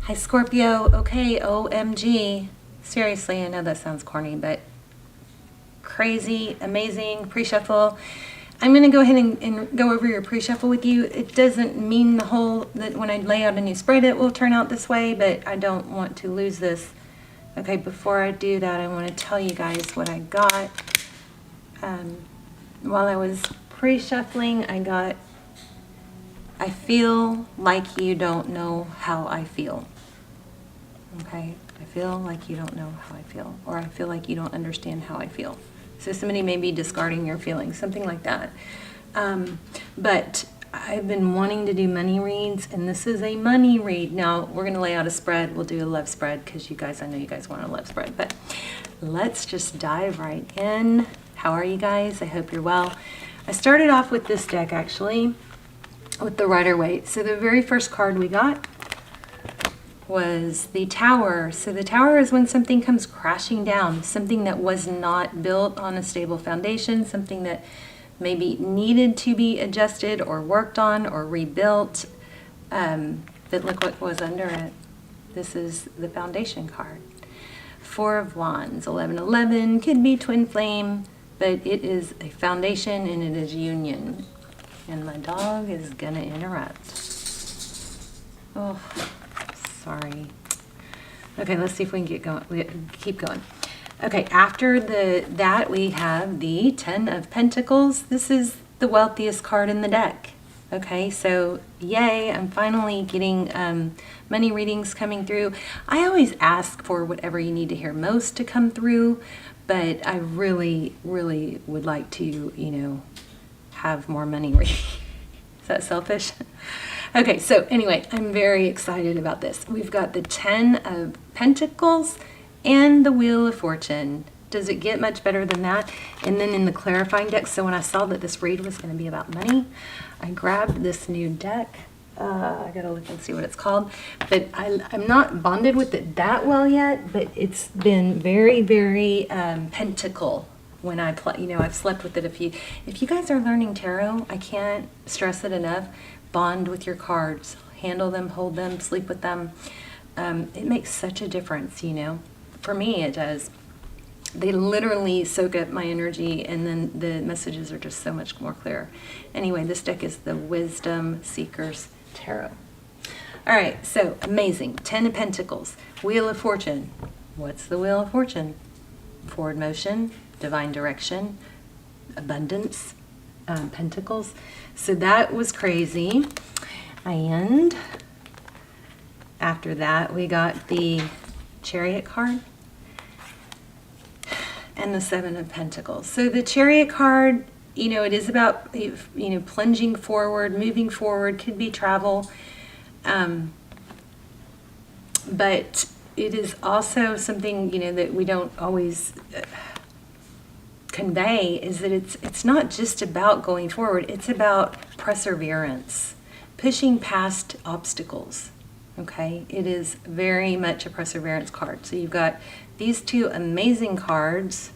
Hi, Scorpio. Okay, OMG. Seriously, I know that sounds corny, but crazy, amazing, pre-shuffle. I'm going to go ahead and go over your pre-shuffle with you. It doesn't mean that when I lay out a new spread, it will turn out this way, but I don't want to lose this. Okay, before I do that, I want to tell you guys what I got. While I was pre-shuffling, I feel like you don't know how I feel. Okay, I feel like you don't know how I feel, or I feel like you don't understand how I feel. So somebody may be discarding your feelings, something like that. But I've been wanting to do money reads, and this is a money read. Now, we're going to lay out a spread. We'll do a love spread because I know you guys want a love spread. But let's just dive right in. How are you guys? I hope you're well. I started off with this deck, actually, with the Rider-Waite. So the very first card we got was the Tower. So the Tower is when something comes crashing down, something that was not built on a stable foundation, something that maybe needed to be adjusted or worked on or rebuilt. But look what was under it. This is the foundation card. Four of Wands, 1111, could be twin flame, but it is a foundation and it is union. And my dog is gonna interrupt. Oh. Sorry. Okay, let's see if we can keep going. Okay, after that we have the Ten of Pentacles. This is the wealthiest card in the deck. Okay, so yay, I'm finally getting money readings coming through. I always ask for whatever you need to hear most to come through, but I really, really would like to, have more money readings. Is that selfish? Okay, so anyway, I'm very excited about this. We've got the Ten of Pentacles and the Wheel of Fortune. Does it get much better than that? And then in the clarifying deck, so when I saw that this read was going to be about money, I grabbed this new deck. I gotta look and see what it's called. But I'm not bonded with it that well yet, but it's been very, very pentacle when I play. I've slept with it a few. If you guys are learning tarot, I can't stress it enough. Bond with your cards, handle them, hold them, sleep with them. It makes such a difference, For me, it does. They literally soak up my energy, and then the messages are just so much more clear. Anyway, this deck is the Wisdom Seekers Tarot. All right, so amazing. Ten of Pentacles, Wheel of Fortune. What's the Wheel of Fortune? Forward motion, divine direction, abundance, Pentacles. So that was crazy. And after that, we got the Chariot card and the Seven of Pentacles. So the Chariot card, it is about, plunging forward, moving forward, could be travel. But it is also something, that we don't always convey, is that it's not just about going forward, it's about perseverance, pushing past obstacles. Okay, it is very much a perseverance card. So you've got these two amazing cards,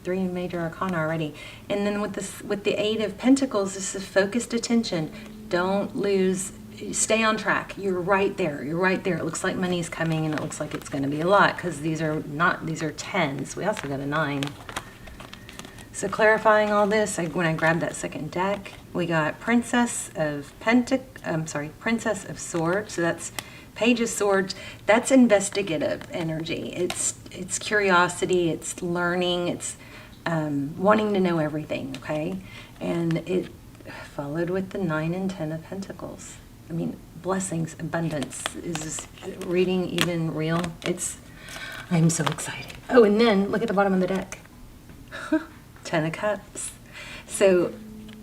3 major arcana already, and then with the Eight of Pentacles, this is focused attention. Don't lose. Stay on track. You're right there. It looks like money's coming, and it looks like it's going to be a lot because these are tens. We also got a 9. So clarifying all this, when I grabbed that second deck, we got Princess of Swords. So that's Page of Swords. That's investigative energy. It's curiosity. It's learning. It's wanting to know everything. Okay, and it followed with the 9 and 10 of Pentacles. I mean, blessings, abundance. Is this reading even real? I'm so excited. Oh, and then look at the bottom of the deck. 10 of Cups. So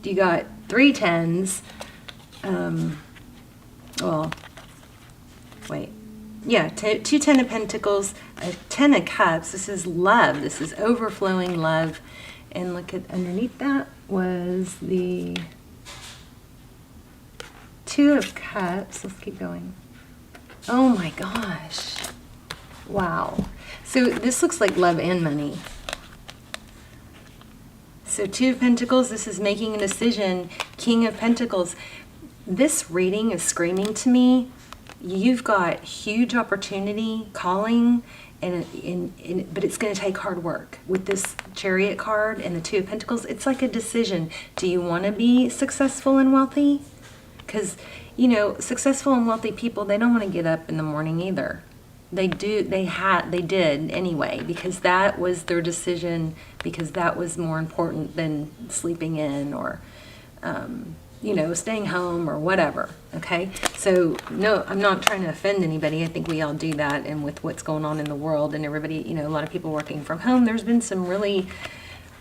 you got 3 tens. Two 10 of Pentacles, a 10 of Cups. This is love. This is overflowing love. And look at underneath that was the 2 of Cups. Let's keep going. Oh my gosh. Wow. So this looks like love and money. So 2 of Pentacles, this is making a decision. King of Pentacles. this reading is screaming to me, you've got huge opportunity calling, but it's going to take hard work. With this Chariot card and the Two of Pentacles, it's like a decision. Do you want to be successful and wealthy? Because, you know, successful and wealthy people, they don't want to get up in the morning either. They did anyway, because that was their decision, because that was more important than sleeping in or, you know, staying home or whatever, okay? So, no, I'm not trying to offend anybody. I think we all do that, and with what's going on in the world and everybody, you know, a lot of people working from home, there's been some really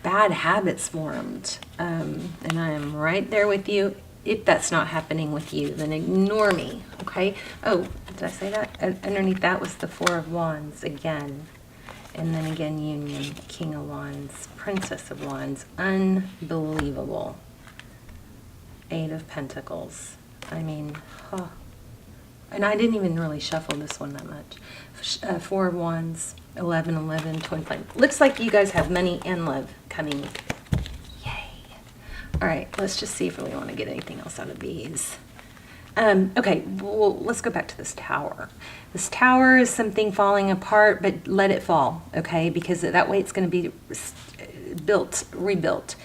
bad habits formed, and I am right there with you. If that's not happening with you, then ignore me, okay? Oh, did I say that? Underneath that was the Four of Wands again. And then again, Union, King of Wands, Princess of Wands. Unbelievable. Eight of Pentacles. I mean, oh. And I didn't even really shuffle this one that much. Four of Wands, 11, Twin Flame. Looks like you guys have money and love coming. All right, let's just see if we want to get anything else out of these. Okay, well, let's go back to this Tower. This Tower is something falling apart, but let it fall, okay? Because that way it's going to be rebuilt,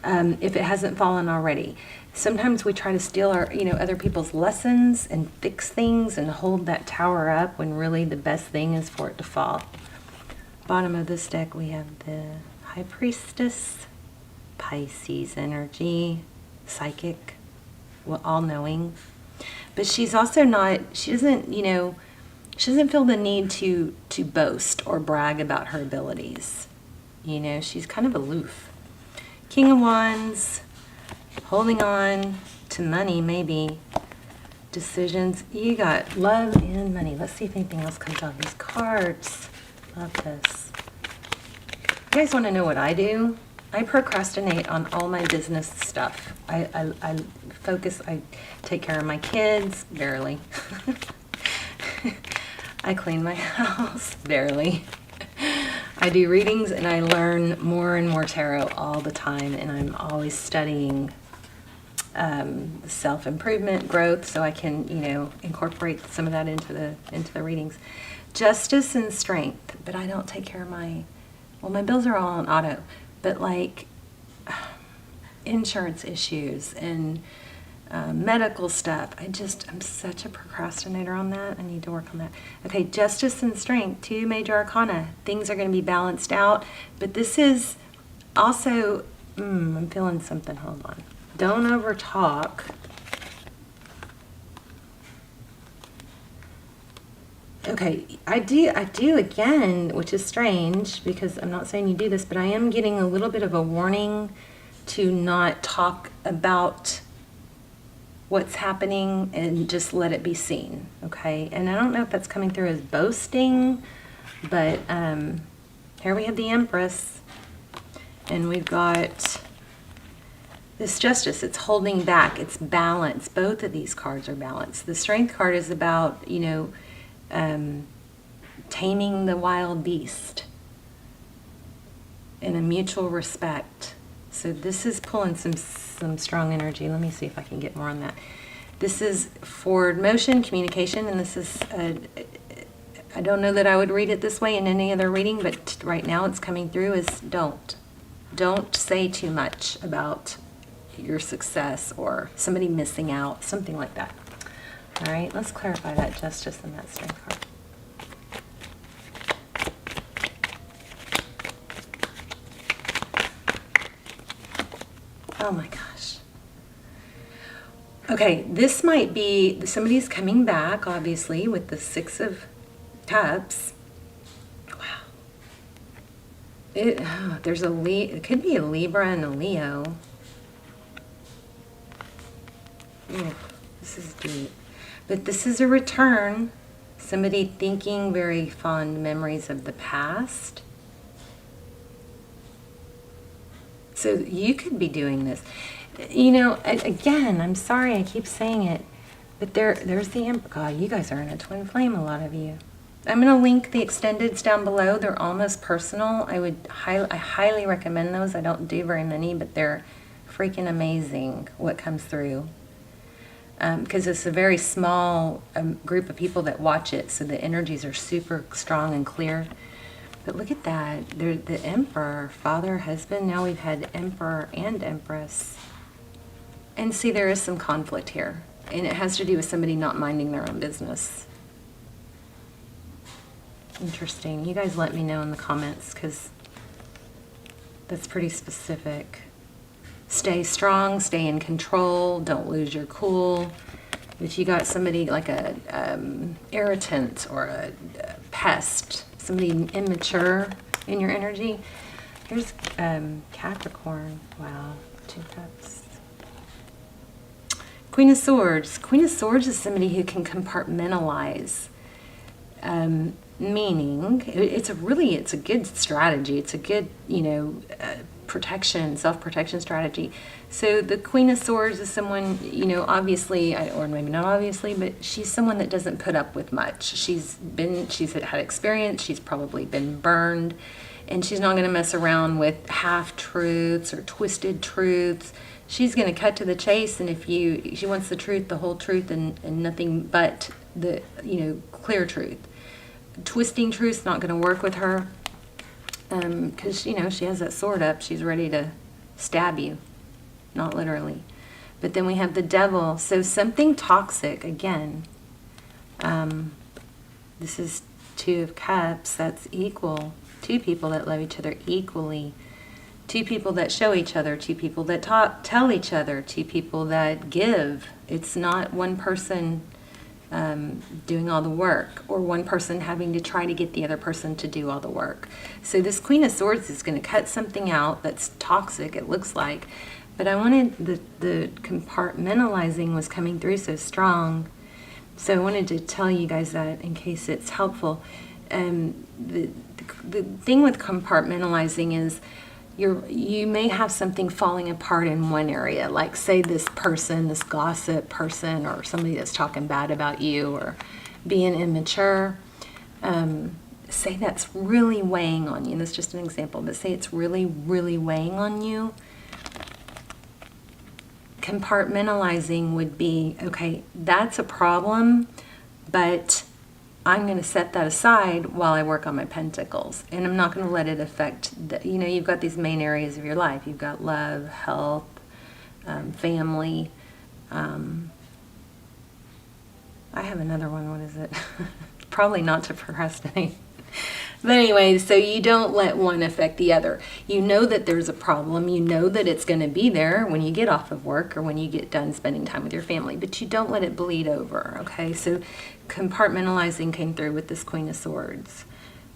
if it hasn't fallen already. Sometimes we try to steal our, you know, other people's lessons and fix things and hold that Tower up when really the best thing is for it to fall. Bottom of this deck, we have the High Priestess, Pisces energy, psychic, well, all-knowing. But she's also not, she doesn't, you know, she doesn't feel the need to boast or brag about her abilities. You know, she's kind of aloof. King of Wands, holding on to money, maybe. Decisions. You got love and money. Let's see if anything else comes out of these cards. Love this. You guys want to know what I do? I procrastinate on all my business stuff. I focus, I take care of my kids, barely. I clean my house, barely. I do readings and I learn more and more tarot all the time, and I'm always studying self-improvement, growth, so I can, you know, incorporate some of that into the readings. Justice and strength, but I don't take care of my bills are all on auto. But like insurance issues and medical stuff, I'm such a procrastinator on that. I need to work on that. Okay, justice and strength, two major arcana. Things are going to be balanced out. But this is also, I'm feeling something. Hold on. Don't over talk. Okay, I do again, which is strange because I'm not saying you do this, but I am getting a little bit of a warning to not talk about what's happening and just let it be seen, okay? And I don't know if that's coming through as boasting, but here we have the Empress, and we've got this Justice. It's holding back, it's balance. Both of these cards are balanced. The Strength card is about, you know, taming the wild beast in a mutual respect. So this is pulling some strong energy. Let me see if I can get more on that. This is forward motion, communication, and this is, I don't know that I would read it this way in any other reading, but right now it's coming through as don't say too much about your success or somebody missing out, something like that. All right, let's clarify that Justice and that Strength card. Oh my gosh. Okay, this might be, somebody's coming back, obviously, with the Six of Cups. Wow. It could be a Libra and a Leo. Ooh, this is deep. But this is a return, somebody thinking very fond memories of the past. So you could be doing this. You know, again, I'm sorry I keep saying it, but there's the Emperor. God, you guys are in a twin flame, a lot of you. I'm going to link the extendeds down below. They're almost personal. I highly recommend those. I don't do very many, but they're freaking amazing what comes through. because it's a very small group of people that watch it, so the energies are super strong and clear. But look at that. The Emperor, father, husband. Now we've had Emperor and Empress. And see, there is some conflict here. And it has to do with somebody not minding their own business. Interesting. You guys let me know in the comments, because that's pretty specific. Stay strong, stay in control, don't lose your cool. If you got somebody like a irritant or a pest, somebody immature in your energy. Here's Capricorn. Wow, 2 cups. Queen of Swords. Queen of Swords is somebody who can compartmentalize. Meaning, it's a good strategy. It's a good, protection, self-protection strategy. So the Queen of Swords is someone, obviously, or maybe not obviously, but she's someone that doesn't put up with much. She's had experience, she's probably been burned, and she's not going to mess around with half-truths or twisted truths. She's going to cut to the chase, and she wants the truth, the whole truth, and nothing but the, clear truth. Twisting truth's not going to work with her, because, she has that sword up. She's ready to stab you, not literally. But then we have the Devil. So something toxic, again. This is 2 of Cups. That's equal. 2 people that love each other equally. 2 people that show each other. 2 people that tell each other. 2 people that give. It's not one person doing all the work, or one person having to try to get the other person to do all the work. So this Queen of Swords is going to cut something out that's toxic, it looks like. But I wanted, the compartmentalizing was coming through so strong. So I wanted to tell you guys that in case it's helpful. The thing with compartmentalizing is you may have something falling apart in one area, like say this person, this gossip person, or somebody that's talking bad about you or being immature. Say that's really weighing on you. That's just an example, but say it's really, really weighing on you. Compartmentalizing would be, okay, that's a problem, but I'm going to set that aside while I work on my pentacles, and I'm not going to let it affect you've got these main areas of your life. You've got love, health, family. I have another one. What is it? Probably not to procrastinate. But anyway, so you don't let one affect the other. You know that there's a problem. You know that it's going to be there when you get off of work or when you get done spending time with your family, but you don't let it bleed over, okay? So compartmentalizing came through with this Queen of Swords.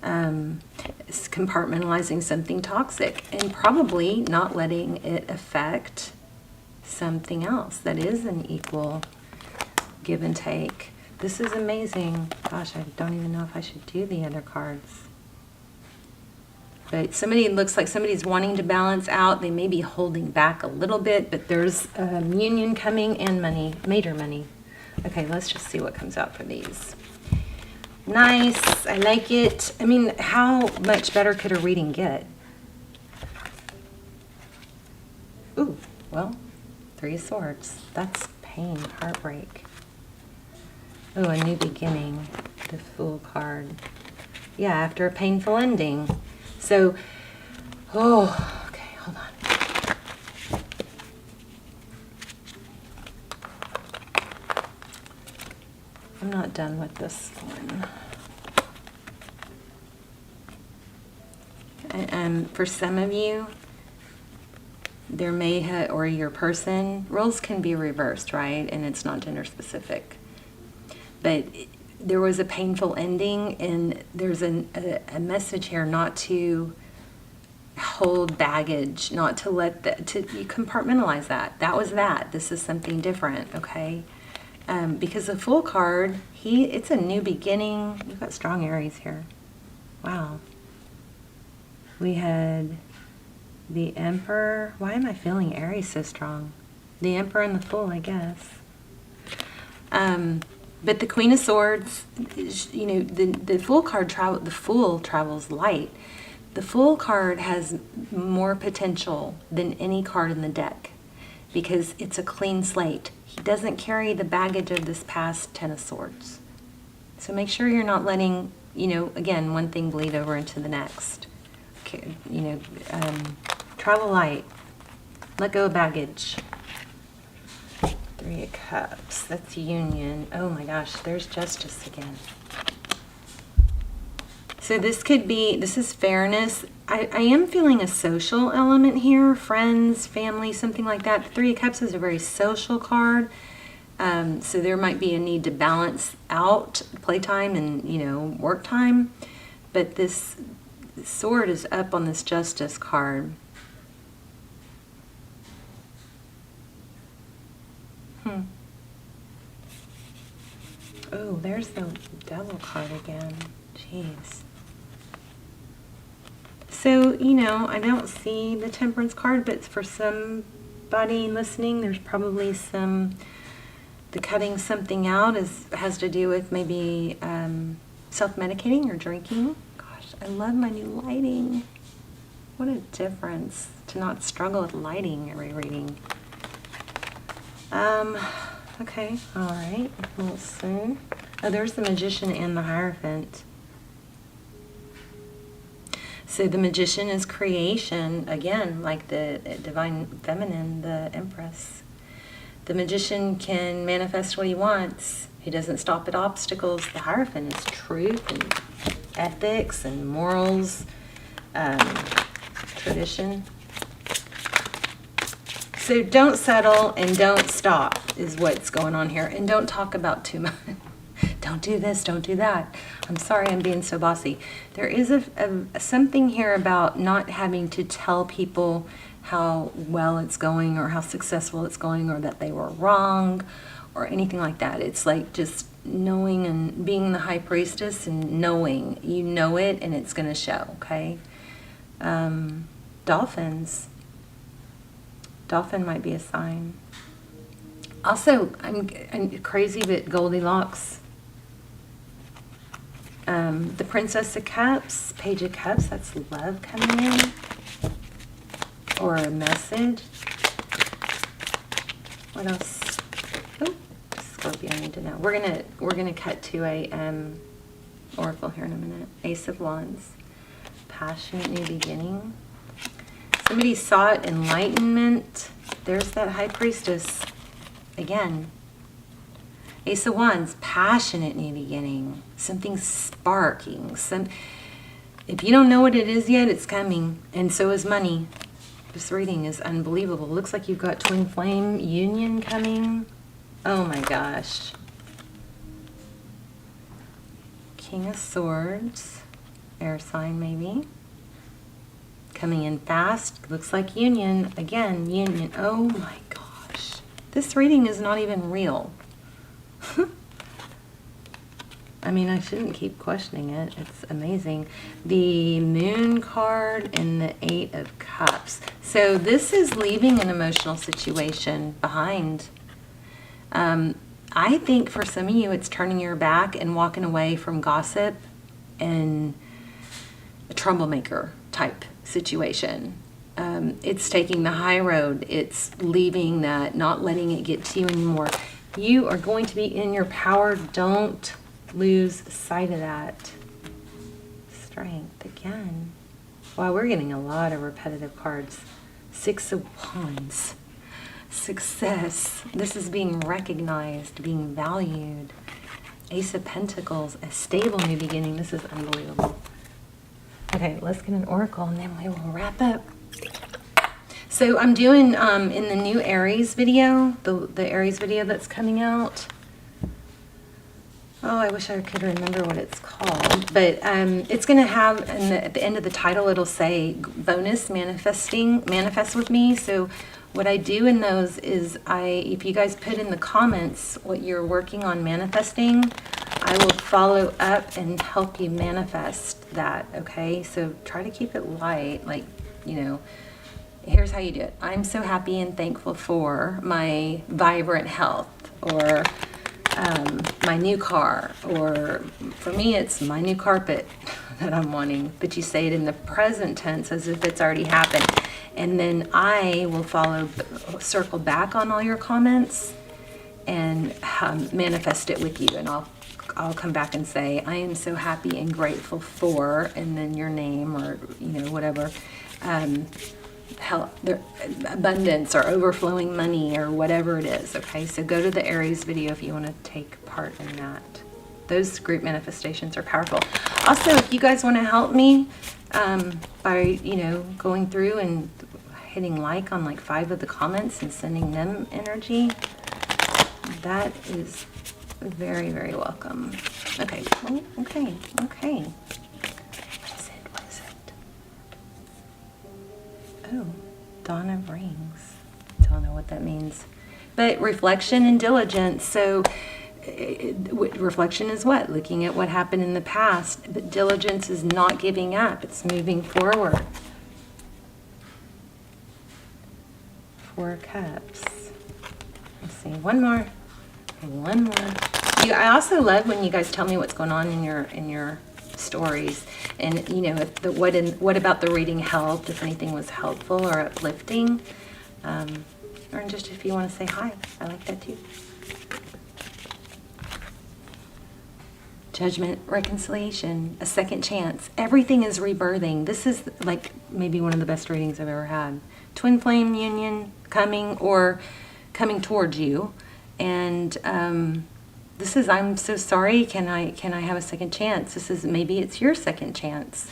It's compartmentalizing something toxic and probably not letting it affect something else that is an equal give and take. This is amazing. Gosh, I don't even know if I should do the other cards. But looks like somebody's wanting to balance out. They may be holding back a little bit, but there's union coming and money, major money. Okay, let's just see what comes out for these. Nice. I like it. I mean, how much better could a reading get? Ooh, well, 3 of Swords. That's pain, heartbreak. Oh, a new beginning. The Fool card. Yeah, after a painful ending. So, okay, hold on. I'm not done with this one. And for some of you, there may have, or your person, roles can be reversed, right? And it's not gender specific. But there was a painful ending, and there's a message here not to hold baggage, not to let you compartmentalize that. That was that. This is something different, okay? Because the Fool card, it's a new beginning. We've got strong Aries here. Wow. We had the Emperor. Why am I feeling Aries so strong? The Emperor and the Fool, I guess. But the Queen of Swords, the Fool card the Fool travels light. The Fool card has more potential than any card in the deck. because it's a clean slate. He doesn't carry the baggage of this past Ten of Swords. So make sure you're not letting, you know, again, one thing bleed over into the next. Okay, you know, travel light. Let go of baggage. Three of Cups. That's union. Oh my gosh, there's Justice again. So this could be, this is fairness. I am feeling a social element here. Friends, family, something like that. The Three of Cups is a very social card. So there might be a need to balance out playtime and, you know, work time. But this sword is up on this Justice card. Oh, there's the Devil card again. Jeez. So, you know, I don't see the Temperance card, but for somebody listening, there's probably the cutting something out has to do with maybe self-medicating or drinking. Gosh, I love my new lighting. What a difference to not struggle with lighting every reading. Okay, all right, we'll see. Oh, there's the Magician and the Hierophant. So the Magician is creation, again, like the Divine Feminine, the Empress. The Magician can manifest what he wants. He doesn't stop at obstacles. The Hierophant is truth and ethics and morals, tradition. So don't settle and don't stop is what's going on here. And don't talk about too much. Don't do this, don't do that. I'm sorry I'm being so bossy. There is something here about not having to tell people how well it's going or how successful it's going or that they were wrong or anything like that. It's like just knowing and being the High Priestess and knowing. You know it and it's going to show, okay? Dolphins. Dolphin might be a sign. Also, I'm crazy, but Goldilocks. The Princess of Cups, Page of Cups, that's love coming in. Or a message. What else? Oh, Scorpio, I need to know. We're gonna cut to a oracle here in a minute. Ace of Wands. Passionate new beginning. Somebody sought enlightenment. There's that High Priestess. Again. Ace of Wands, passionate new beginning. Something sparking. If you don't know what it is yet, it's coming. And so is money. This reading is unbelievable. Looks like you've got twin flame union coming. Oh my gosh. King of Swords. Air sign maybe. Coming in fast. Looks like union. Again, union. Oh my gosh. This reading is not even real. I mean, I shouldn't keep questioning it. It's amazing. The Moon card and the Eight of Cups. So this is leaving an emotional situation behind. I think for some of you, it's turning your back and walking away from gossip and a troublemaker type situation. It's taking the high road. It's leaving that, not letting it get to you anymore. You are going to be in your power. Don't lose sight of that. Strength again. Wow, we're getting a lot of repetitive cards. Six of Wands. Success. This is being recognized, being valued. Ace of Pentacles. A stable new beginning. This is unbelievable. Okay, let's get an oracle and then we will wrap up. So I'm doing in the new Aries video, the Aries video that's coming out. Oh, I wish I could remember what it's called. But it's going to have, at the end of the title, it'll say bonus manifest with me. So what I do in those is if you guys put in the comments what you're working on manifesting, I will follow up and help you manifest that, okay? So try to keep it light, like, you know. Here's how you do it. I'm so happy and thankful for my vibrant health, or my new car, or for me it's my new carpet that I'm wanting. But you say it in the present tense as if it's already happened. And then I will circle back on all your comments and manifest it with you. And I'll come back and say, I am so happy and grateful for, and then your name, or, you know, whatever, abundance or overflowing money or whatever it is. Okay, so go to the Aries video if you want to take part in that. Those group manifestations are powerful. Also, if you guys want to help me by, you know, going through and hitting like on like 5 of the comments and sending them energy, that is very, very welcome. Okay. Oh, okay. What is it? Oh, Dawn of Rings. Don't know what that means. But reflection and diligence. So reflection is what? Looking at what happened in the past. But diligence is not giving up. It's moving forward. 4 Cups. Let's see. One more. I also love when you guys tell me what's going on in your stories, and you know, if what about the reading helped, if anything was helpful or uplifting, or just if you want to say hi. I like that too. Judgment, reconciliation, a second chance. Everything is rebirthing. This is like maybe one of the best readings I've ever had. Twin flame union coming towards you. And this is, I'm so sorry, can I have a second chance? This is, maybe it's your second chance.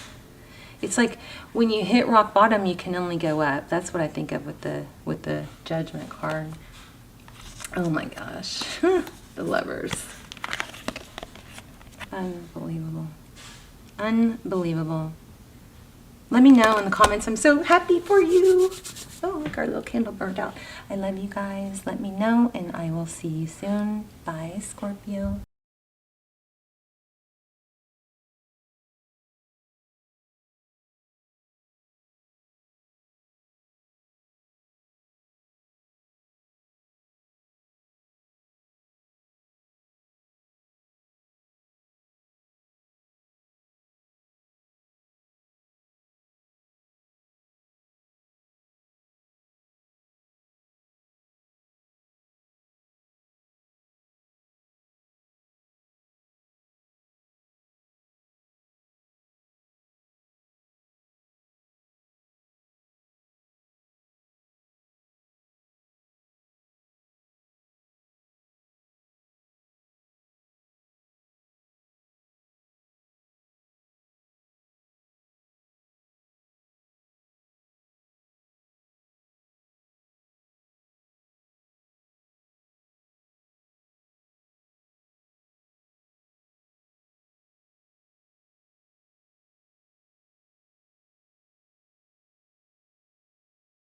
It's like when you hit rock bottom, you can only go up. That's what I think of with the Judgment card. Oh my gosh. The Lovers. Unbelievable. Let me know in the comments. I'm so happy for you. Oh, look, our little candle burned out. I love you guys. Let me know, and I will see you soon. Bye, Scorpio.